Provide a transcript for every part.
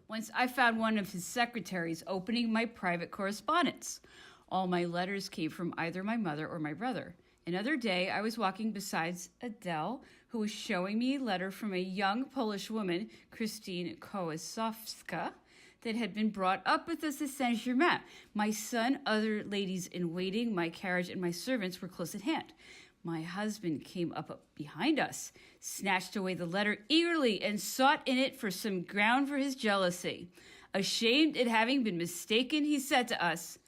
Once I found one of his secretaries opening my private correspondence. All my letters came from either my mother or my brother. Another day, I was walking beside Adele, who was showing me a letter from a young Polish woman, Christine Kołasowska, that had been brought up with us at Saint-Germain. My son, other ladies in waiting, my carriage, and my servants were close at hand. My husband came up behind us, snatched away the letter eagerly, and sought in it for some ground for his jealousy. Ashamed at having been mistaken, he said to us,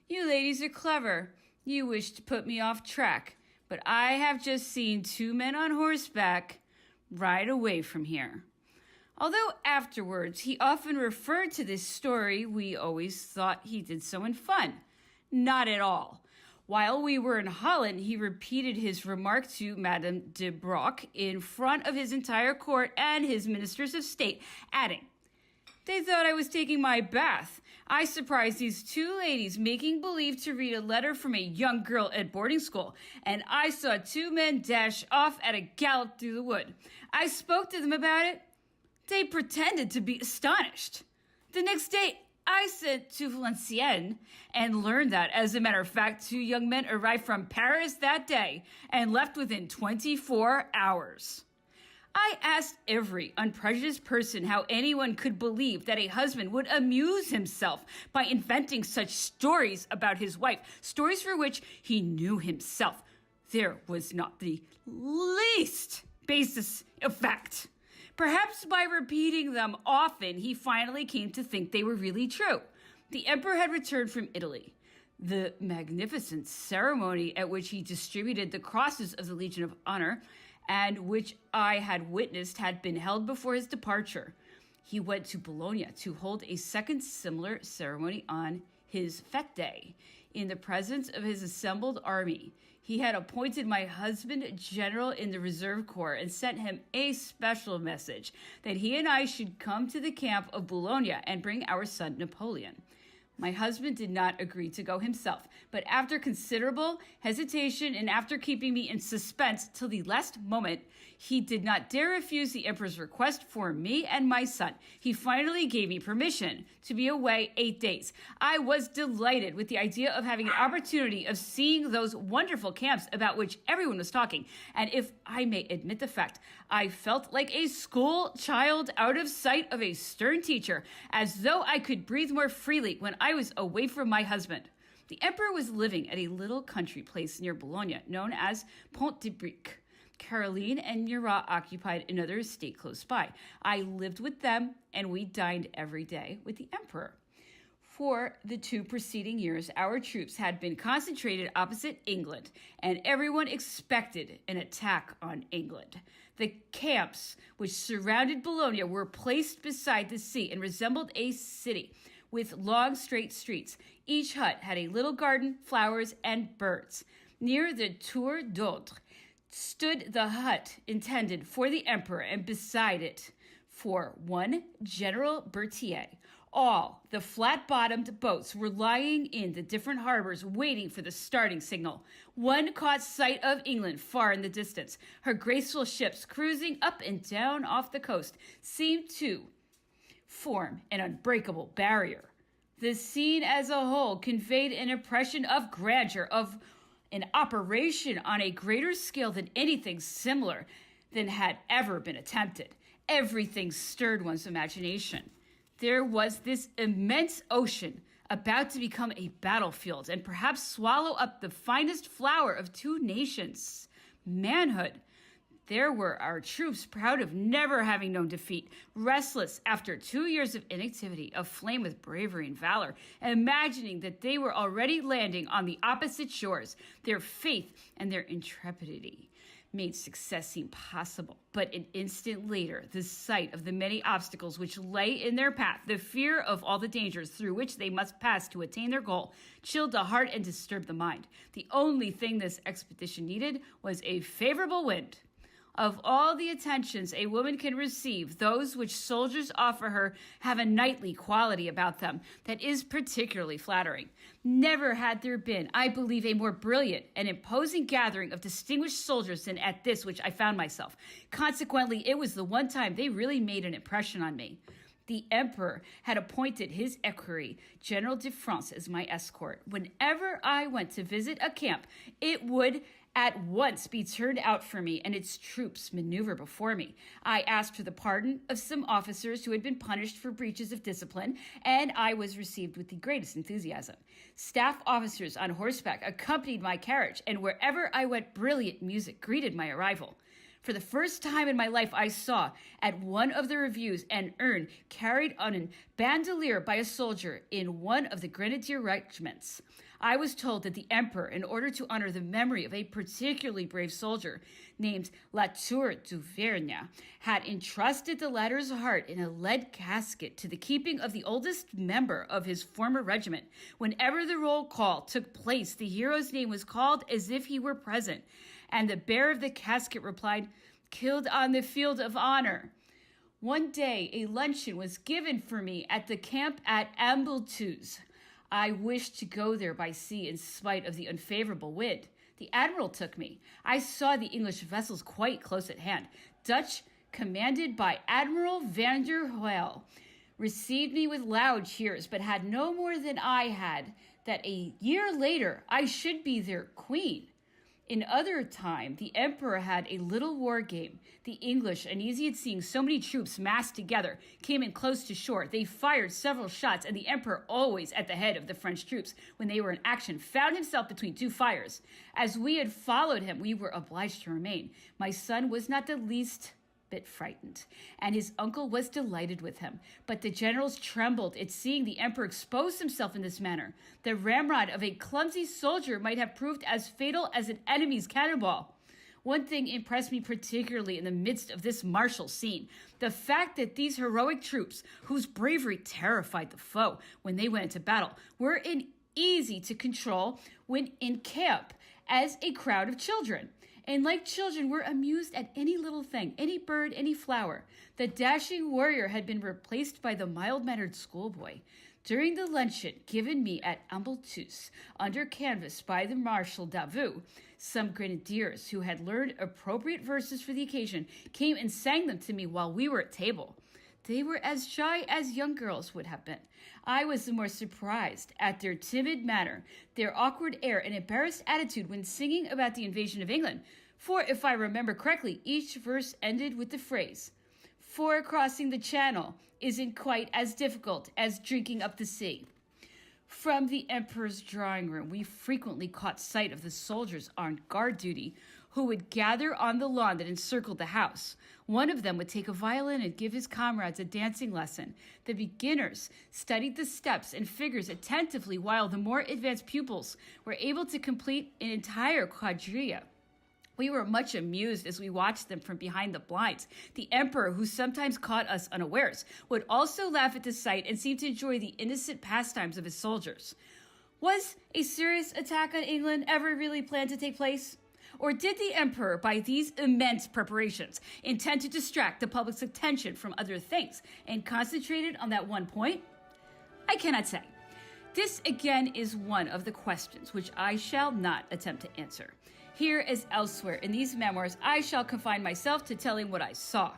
"You ladies are clever. You wish to put me off track, but I have just seen two men on horseback ride away from here." Although afterwards he often referred to this story, we always thought he did so in fun. Not at all. While we were in Holland, he repeated his remark to Madame de Broc in front of his entire court and his ministers of state, adding, "They thought I was taking my bath. I surprised these two ladies making believe to read a letter from a young girl at boarding school, and I saw two men dash off at a gallop through the wood. I spoke to them about it. They pretended to be astonished. The next day, I sent to Valenciennes and learned that, as a matter of fact, two young men arrived from Paris that day and left within 24 hours. I asked every unprejudiced person how anyone could believe that a husband would amuse himself by inventing such stories about his wife, stories for which he knew himself there was not the least basis of fact. Perhaps by repeating them often, he finally came to think they were really true. The emperor had returned from Italy. The magnificent ceremony at which he distributed the crosses of the Legion of Honor, and which I had witnessed, had been held before his departure. He went to Bologna to hold a second similar ceremony on his fete day, in the presence of his assembled army. He had appointed my husband general in the reserve corps and sent him a special message that he and I should come to the camp of Bologna and bring our son Napoleon. My husband did not agree to go himself, but after considerable hesitation and after keeping me in suspense till the last moment, he did not dare refuse the emperor's request for me and my son. He finally gave me permission to be away 8 days. I was delighted with the idea of having an opportunity of seeing those wonderful camps about which everyone was talking, and if I may admit the fact, I felt like a school child out of sight of a stern teacher, as though I could breathe more freely when I was away from my husband. The emperor was living at a little country place near Bologna known as Pont de Brique. Caroline and Murat occupied another estate close by. I lived with them, and we dined every day with the emperor. For the 2 preceding years, our troops had been concentrated opposite England, and everyone expected an attack on England. The camps which surrounded Bologna were placed beside the sea and resembled a city, with long, straight streets. Each hut had a little garden, flowers, and birds. Near the Tour d'Ordre stood the hut intended for the emperor, and beside it for one General Berthier. All the flat-bottomed boats were lying in the different harbors waiting for the starting signal. One caught sight of England far in the distance. Her graceful ships cruising up and down off the coast seemed to form an unbreakable barrier. The scene as a whole conveyed an impression of grandeur, of an operation on a greater scale than anything similar than had ever been attempted. Everything stirred one's imagination. There was this immense ocean about to become a battlefield and perhaps swallow up the finest flower of 2 nations, manhood. There were our troops, proud of never having known defeat, restless after 2 years of inactivity, aflame with bravery and valor, imagining that they were already landing on the opposite shores. Their faith and their intrepidity made success seem possible. But an instant later, the sight of the many obstacles which lay in their path, the fear of all the dangers through which they must pass to attain their goal, chilled the heart and disturbed the mind. The only thing this expedition needed was a favorable wind. Of all the attentions a woman can receive, those which soldiers offer her have a knightly quality about them that is particularly flattering. Never had there been, I believe, a more brilliant and imposing gathering of distinguished soldiers than at this which I found myself. Consequently, it was the one time they really made an impression on me. The emperor had appointed his equerry, General de France, as my escort. Whenever I went to visit a camp, it would at once be turned out for me and its troops maneuver before me. I asked for the pardon of some officers who had been punished for breaches of discipline, and I was received with the greatest enthusiasm. Staff officers on horseback accompanied my carriage, and wherever I went, brilliant music greeted my arrival. For the first time in my life, I saw at one of the reviews an urn carried on a bandolier by a soldier in one of the grenadier regiments. I was told that the emperor, in order to honor the memory of a particularly brave soldier named La Tour d'Auvergne, had entrusted the latter's heart in a lead casket to the keeping of the oldest member of his former regiment. Whenever the roll call took place, the hero's name was called as if he were present, and the bearer of the casket replied, "Killed on the field of honor." One day, a luncheon was given for me at the camp at Ambleteuse. I wished to go there by sea in spite of the unfavorable wind. The admiral took me. I saw the English vessels quite close at hand. Dutch, commanded by Admiral van der Hoel, received me with loud cheers, but had no more than I had, that a year later I should be their queen. In other time, the emperor had a little war game. The English, uneasy at seeing so many troops massed together, came in close to shore. They fired several shots, and the emperor, always at the head of the French troops when they were in action, found himself between two fires. As we had followed him, we were obliged to remain. My son was not the least bit frightened, and his uncle was delighted with him. But the generals trembled at seeing the emperor expose himself in this manner. The ramrod of a clumsy soldier might have proved as fatal as an enemy's cannonball. One thing impressed me particularly in the midst of this martial scene: the fact that these heroic troops, whose bravery terrified the foe when they went into battle, were easy to control when in camp as a crowd of children. And like children, were amused at any little thing, any bird, any flower. The dashing warrior had been replaced by the mild-mannered schoolboy. During the luncheon given me at Ambleteuse, under canvas by the Marshal Davout, some grenadiers who had learned appropriate verses for the occasion came and sang them to me while we were at table. They were as shy as young girls would have been. I was the more surprised at their timid manner, their awkward air, and embarrassed attitude when singing about the invasion of England. For, if I remember correctly, each verse ended with the phrase, "For crossing the channel isn't quite as difficult as drinking up the sea." From the emperor's drawing room, we frequently caught sight of the soldiers on guard duty who would gather on the lawn that encircled the house. One of them would take a violin and give his comrades a dancing lesson. The beginners studied the steps and figures attentively, while the more advanced pupils were able to complete an entire quadrille. We were much amused as we watched them from behind the blinds. The emperor, who sometimes caught us unawares, would also laugh at the sight and seem to enjoy the innocent pastimes of his soldiers. Was a serious attack on England ever really planned to take place? Or did the emperor, by these immense preparations, intend to distract the public's attention from other things and concentrate it on that one point? I cannot say. This again is one of the questions which I shall not attempt to answer. Here, as elsewhere in these memoirs, I shall confine myself to telling what I saw.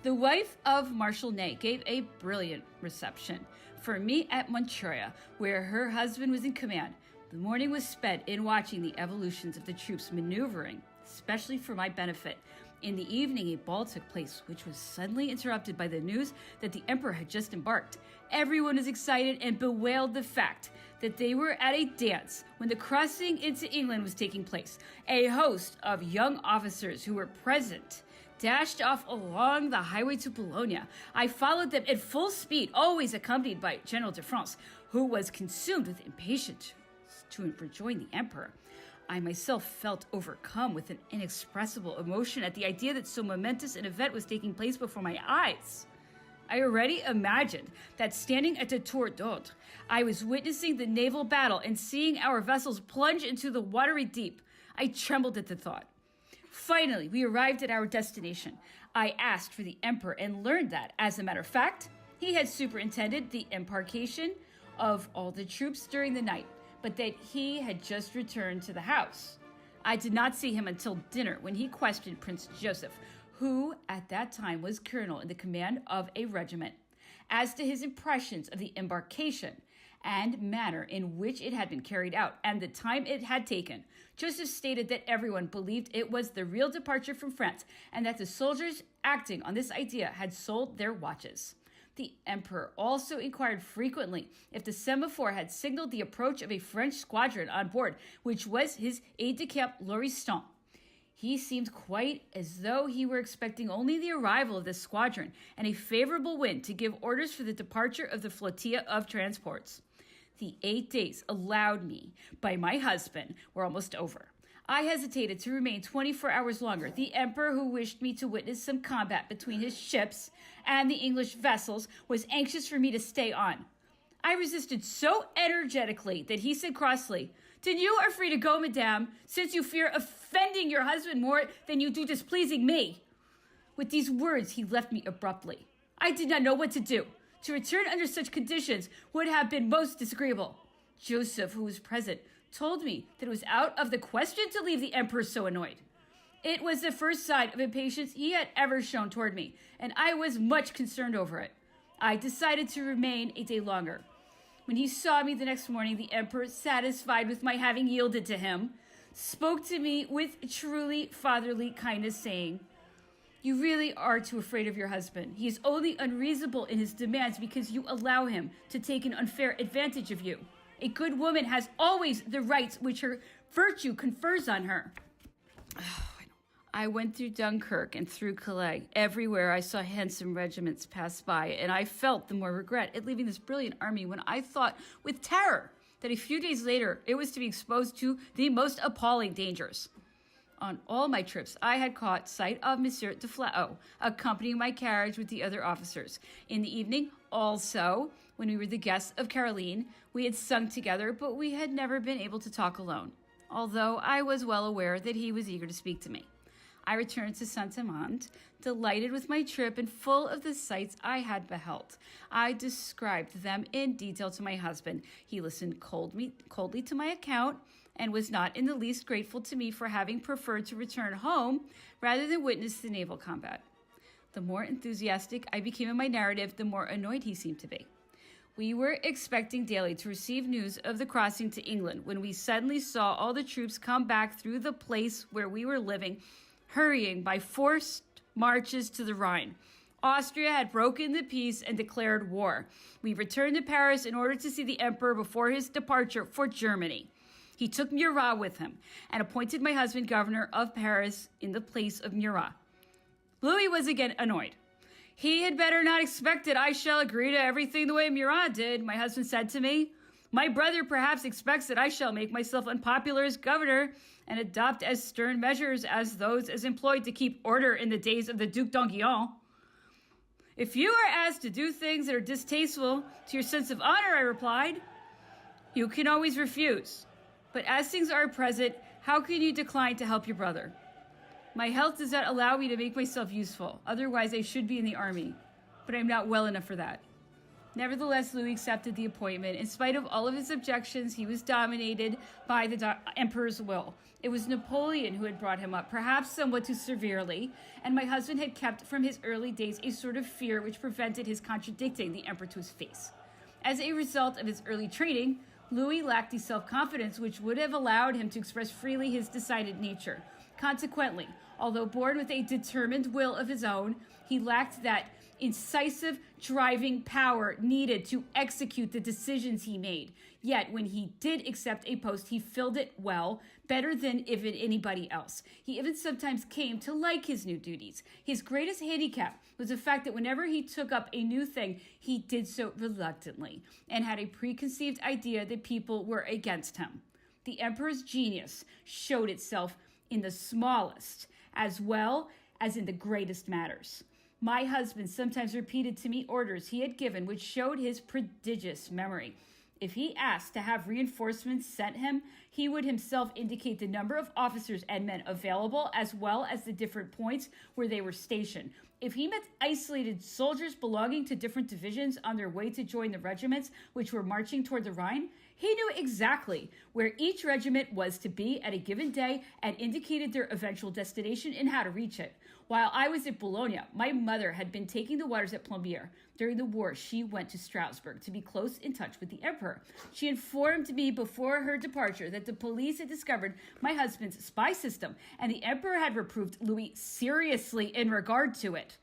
The wife of Marshal Ney gave a brilliant reception for me at Manchuria, where her husband was in command. The morning was spent in watching the evolutions of the troops maneuvering, especially for my benefit. In the evening, a ball took place, which was suddenly interrupted by the news that the emperor had just embarked. Everyone was excited and bewailed the fact that they were at a dance when the crossing into England was taking place. A host of young officers who were present dashed off along the highway to Bologna. I followed them at full speed, always accompanied by General de France, who was consumed with impatience to rejoin the emperor. I myself felt overcome with an inexpressible emotion at the idea that so momentous an event was taking place before my eyes. I already imagined that standing at the Tour d'Autre, I was witnessing the naval battle and seeing our vessels plunge into the watery deep. I trembled at the thought. Finally, we arrived at our destination. I asked for the emperor and learned that, as a matter of fact, he had superintended the embarkation of all the troops during the night, but that he had just returned to the house. I did not see him until dinner, when he questioned Prince Joseph, who at that time was colonel in the command of a regiment. as to his impressions of the embarkation and manner in which it had been carried out and the time it had taken. Joseph stated that everyone believed it was the real departure from France and that the soldiers acting on this idea had sold their watches. The emperor also inquired frequently if the semaphore had signaled the approach of a French squadron on board, which was his aide-de-camp Lauriston. He seemed quite as though he were expecting only the arrival of this squadron and a favorable wind to give orders for the departure of the flotilla of transports. The 8 days allowed me by my husband were almost over. I hesitated to remain 24 hours longer. The emperor, who wished me to witness some combat between his ships and the English vessels, was anxious for me to stay on. I resisted so energetically that he said crossly, "Then you are free to go, madame, since you fear offending your husband more than you do displeasing me." With these words, he left me abruptly. I did not know what to do. To return under such conditions would have been most disagreeable. Joseph, who was present, told me that it was out of the question to leave the emperor so annoyed. It was the first sign of impatience he had ever shown toward me, and I was much concerned over it. I decided to remain a day longer. When he saw me the next morning, the emperor, satisfied with my having yielded to him, spoke to me with truly fatherly kindness, saying, "You really are too afraid of your husband. He is only unreasonable in his demands because you allow him to take an unfair advantage of you. A good woman has always the rights which her virtue confers on her." I went through Dunkirk and through Calais. Everywhere I saw handsome regiments pass by, and I felt the more regret at leaving this brilliant army when I thought with terror that a few days later it was to be exposed to the most appalling dangers. On all my trips, I had caught sight of Monsieur de Flahault, accompanying my carriage with the other officers. In the evening, also, when we were the guests of Caroline, we had sung together, but we had never been able to talk alone, although I was well aware that he was eager to speak to me. I returned to Saint-Amand, delighted with my trip and full of the sights I had beheld. I described them in detail to my husband. He listened coldly to my account and was not in the least grateful to me for having preferred to return home rather than witness the naval combat. The more enthusiastic I became in my narrative, the more annoyed he seemed to be. We were expecting daily to receive news of the crossing to England when we suddenly saw all the troops come back through the place where we were living, hurrying by forced marches to the Rhine. Austria had broken the peace and declared war. We returned to Paris in order to see the emperor before his departure for Germany. He took Murat with him and appointed my husband governor of Paris in the place of Murat. Louis was again annoyed. "He had better not expect that I shall agree to everything the way Murat did," my husband said to me. "My brother perhaps expects that I shall make myself unpopular as governor and adopt as stern measures as those as employed to keep order in the days of the Duc d'Enghien." "If you are asked to do things that are distasteful to your sense of honor," I replied, "you can always refuse. But as things are at present, how can you decline to help your brother? My health does not allow me to make myself useful. Otherwise, I should be in the army. But I'm not well enough for that." Nevertheless, Louis accepted the appointment. In spite of all of his objections, he was dominated by the emperor's will. It was Napoleon who had brought him up, perhaps somewhat too severely, and my husband had kept from his early days a sort of fear which prevented his contradicting the emperor to his face. As a result of his early training, Louis lacked the self-confidence which would have allowed him to express freely his decided nature. Consequently, although born with a determined will of his own, he lacked that incisive driving power needed to execute the decisions he made. Yet when he did accept a post, he filled it well, better than even anybody else. He even sometimes came to like his new duties. His greatest handicap was the fact that whenever he took up a new thing, he did so reluctantly and had a preconceived idea that people were against him. The emperor's genius showed itself in the smallest as well as in the greatest matters. My husband sometimes repeated to me orders he had given which showed his prodigious memory. If he asked to have reinforcements sent him, he would himself indicate the number of officers and men available as well as the different points where they were stationed. If he met isolated soldiers belonging to different divisions on their way to join the regiments which were marching toward the Rhine, he knew exactly where each regiment was to be at a given day and indicated their eventual destination and how to reach it. While I was at Bologna, my mother had been taking the waters at Plombières. During the war, she went to Strasbourg to be close in touch with the emperor. She informed me before her departure that the police had discovered my husband's spy system, and the emperor had reproved Louis seriously in regard to it.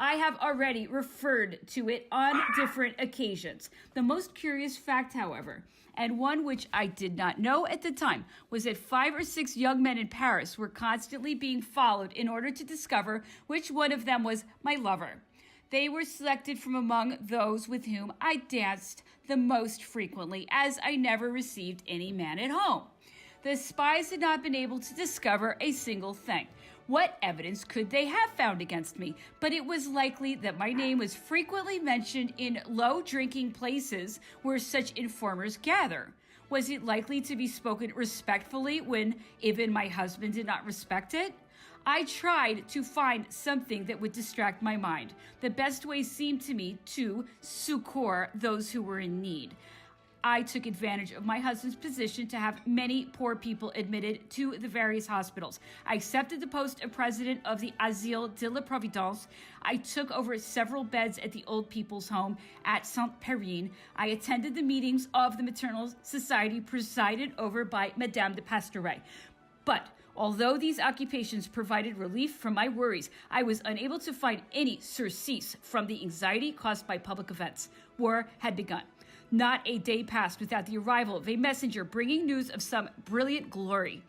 I have already referred to it on different occasions. The most curious fact, however, and one which I did not know at the time, was that 5 or 6 young men in Paris were constantly being followed in order to discover which one of them was my lover. They were selected from among those with whom I danced the most frequently, as I never received any man at home. The spies had not been able to discover a single thing. What evidence could they have found against me? But it was likely that my name was frequently mentioned in low-drinking places where such informers gather. Was it likely to be spoken respectfully when even my husband did not respect it? I tried to find something that would distract my mind. The best way seemed to me to succor those who were in need. I took advantage of my husband's position to have many poor people admitted to the various hospitals. I accepted the post of president of the Asile de la Providence. I took over several beds at the old people's home at Saint-Perrine. I attended the meetings of the Maternal Society presided over by Madame de Pastoret. But although these occupations provided relief from my worries, I was unable to find any surcease from the anxiety caused by public events. War had begun. Not a day passed without the arrival of a messenger bringing news of some brilliant glory.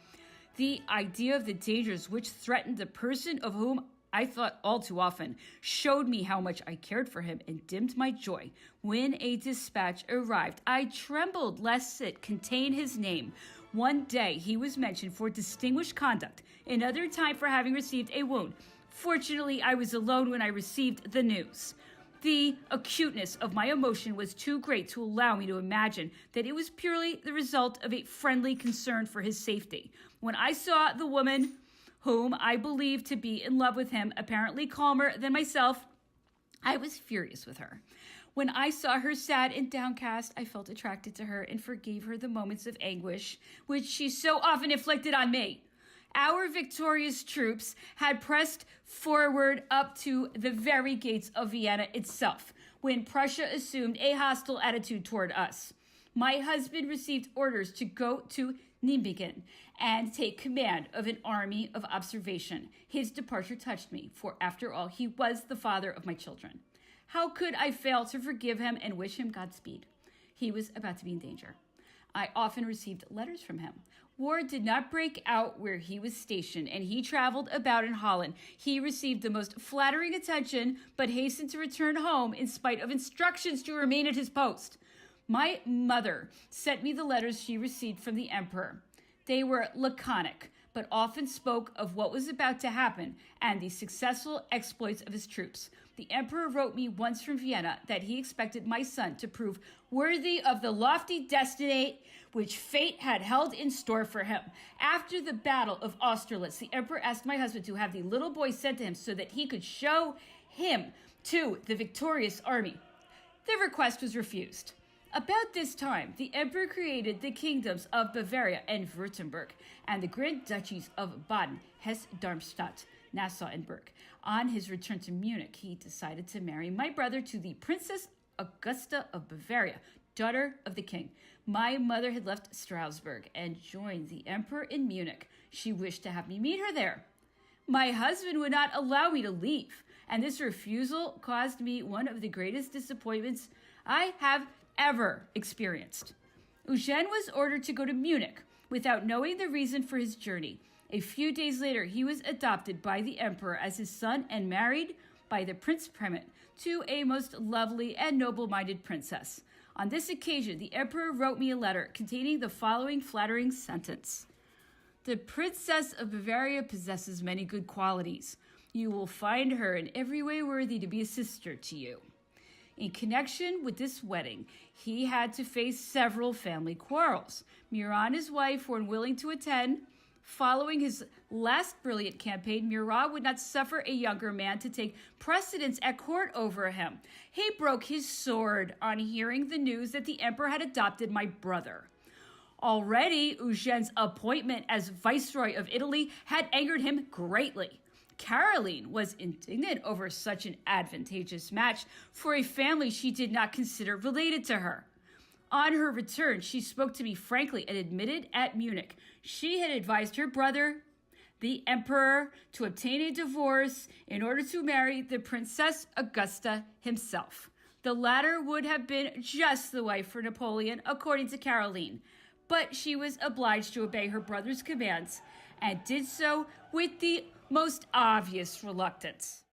The idea of the dangers which threatened the person of whom I thought all too often showed me how much I cared for him and dimmed my joy. When a dispatch arrived, I trembled lest it contain his name. One day he was mentioned for distinguished conduct, another time for having received a wound. Fortunately, I was alone when I received the news. The acuteness of my emotion was too great to allow me to imagine that it was purely the result of a friendly concern for his safety. When I saw the woman whom I believed to be in love with him, apparently calmer than myself, I was furious with her. When I saw her sad and downcast, I felt attracted to her and forgave her the moments of anguish which she so often inflicted on me. Our victorious troops had pressed forward up to the very gates of Vienna itself, when Prussia assumed a hostile attitude toward us. My husband received orders to go to Nijmegen and take command of an army of observation. His departure touched me, for after all, he was the father of my children. How could I fail to forgive him and wish him Godspeed? He was about to be in danger. I often received letters from him. War did not break out where he was stationed, and he traveled about in Holland. He received the most flattering attention, but hastened to return home in spite of instructions to remain at his post. My mother sent me the letters she received from the emperor. They were laconic, but often spoke of what was about to happen and the successful exploits of his troops. The emperor wrote me once from Vienna that he expected my son to prove worthy of the lofty destiny which fate had held in store for him. After the Battle of Austerlitz, the emperor asked my husband to have the little boy sent to him so that he could show him to the victorious army. The request was refused. About this time, the emperor created the kingdoms of Bavaria and Württemberg and the Grand Duchies of Baden, Hesse-Darmstadt, Nassau, and Berg. On his return to Munich, he decided to marry my brother to the Princess Augusta of Bavaria, daughter of the king. My mother had left Strasbourg and joined the emperor in Munich. She wished to have me meet her there. My husband would not allow me to leave, and this refusal caused me one of the greatest disappointments I have ever experienced. Eugène was ordered to go to Munich without knowing the reason for his journey. A few days later, he was adopted by the emperor as his son and married by the Prince Primate to a most lovely and noble-minded princess. On this occasion, the emperor wrote me a letter containing the following flattering sentence. The Princess of Bavaria possesses many good qualities. You will find her in every way worthy to be a sister to you. In connection with this wedding, he had to face several family quarrels. Murat and his wife were unwilling to attend. Following his last brilliant campaign, Murat would not suffer a younger man to take precedence at court over him. He broke his sword on hearing the news that the emperor had adopted my brother. Already, Eugene's appointment as Viceroy of Italy had angered him greatly. Caroline was indignant over such an advantageous match for a family she did not consider related to her. On her return, she spoke to me frankly and admitted at Munich she had advised her brother, the emperor, to obtain a divorce in order to marry the Princess Augusta himself. The latter would have been just the wife for Napoleon, according to Caroline, but she was obliged to obey her brother's commands and did so with the most obvious reluctance.